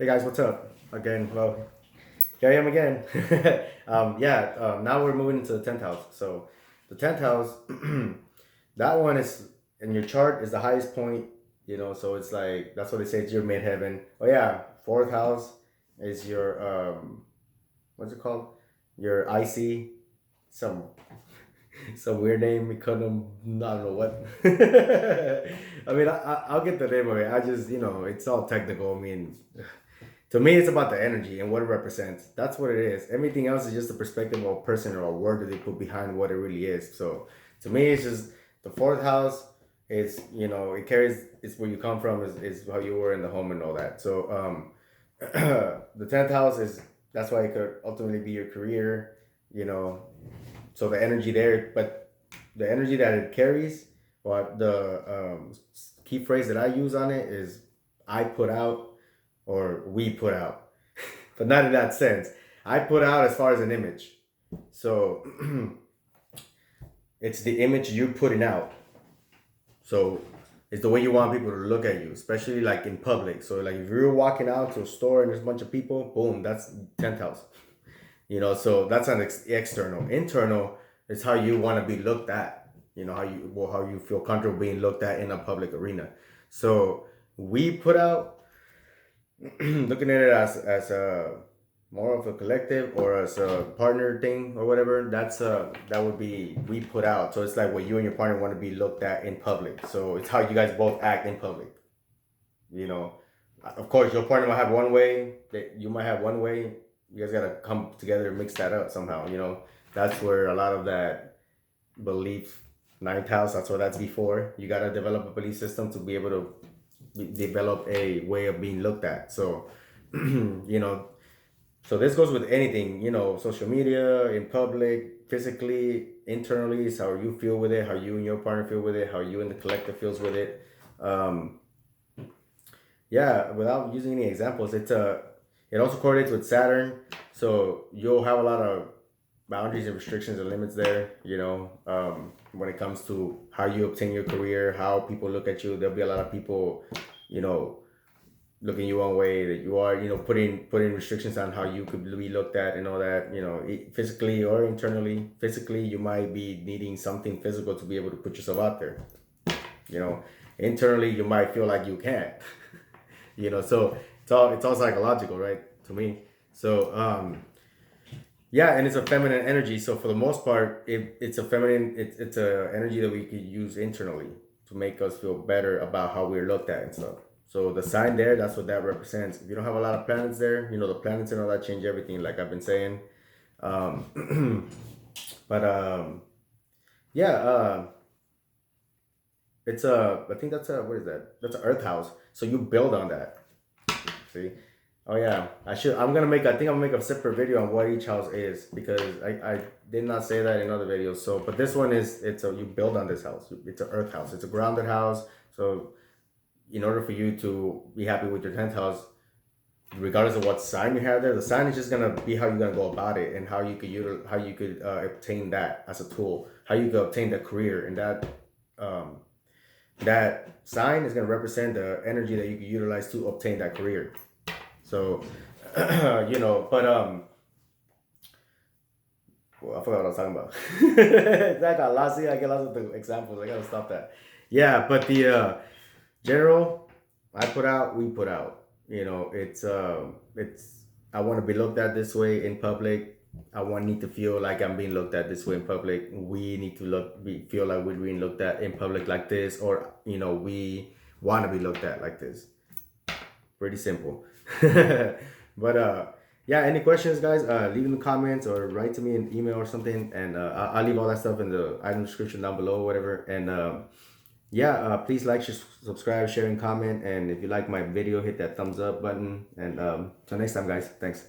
Hey guys, what's up? Again, well, here I am again. Now we're moving into the 10th house. So the 10th house, that one is in your chart is the highest point, so it's like, that's what they say, it's your midheaven. Oh yeah, fourth house is your, what's it called? Your IC, some some weird name, Econom, I don't know what. I mean, I'll get the name of it. I just, it's all technical. I mean, to me, it's about the energy and what it represents. That's what it is. Everything else is just the perspective of a person or a word that they put behind what it really is. So to me, it's just the fourth house is, it carries, it's where you come from, is how you were in the home and all that. So the 10th house is, that's why it could ultimately be your career, you know. So the energy there, but the energy that it carries, or the key phrase that I use on it is I put out or we put out, but not in that sense. I put out as far as an image. So it's the image you're putting out. So it's the way you want people to look at you, especially like in public. So like if you're walking out to a store and there's a bunch of people, boom, that's 10th house. So that's an external. Internal is how you want to be looked at. How you feel comfortable being looked at in a public arena. So we put out, looking at it as a more of a collective or as a partner thing or whatever. That would be we put out. So it's like what you and your partner want to be looked at in public. So it's how you guys both act in public. You know, of course, your partner might have one way, that you might have one way. You guys gotta come together and mix that up somehow. That's where a lot of that belief, ninth house. That's what that's before. You gotta develop a belief system to be able to develop a way of being looked at. So, you know, so this goes with anything. Social media, in public, physically, internally. Is how you feel with it, how you and your partner feel with it, how you and the collective feels with it. Um, yeah, without using any examples, it also correlates with Saturn, so you'll have a lot of boundaries and restrictions and limits there. When it comes to how you obtain your career, how people look at you, there'll be a lot of people, you know, looking you one way that you are, putting restrictions on how you could be looked at and all that. Physically or internally. Physically, you might be needing something physical to be able to put yourself out there. You know, internally, you might feel like you can't. So it's all psychological, right? To me. So yeah, and it's a feminine energy. So for the most part, it's a feminine. It's a energy that we could use internally to make us feel better about how we're looked at and stuff. So the sign there, that's what that represents. If you don't have a lot of planets there, the planets and all that change everything, like I've been saying. But yeah, I think that's a, what is that? That's an Earth house. So you build on that. See? Oh yeah, I'm gonna make. I think I'm gonna make a separate video on what each house is, because I did not say that in other videos. So, but this one is, you build on this house. It's an Earth house. It's a grounded house. So, in order for you to be happy with your 10th house, regardless of what sign you have there, the sign is just gonna be how you're gonna go about it and how you could obtain that as a tool. How you could obtain the career, and that sign is gonna represent the energy that you can utilize to obtain that career. So, but well, I forgot what I was talking about. I got lost. See, I get lost with the examples. I gotta stop that. Yeah, but the general, I put out, we put out. It's. I want to be looked at this way in public. Need to feel like I'm being looked at this way in public. We need to feel like we're being looked at in public like this, or we want to be looked at like this. Pretty simple. But yeah, any questions, guys? Leave in the comments or write to me an email or something, and I'll leave all that stuff in the item description down below, whatever. And yeah, please like, subscribe, share, and comment. And if you like my video, hit that thumbs up button. And till next time, guys. Thanks.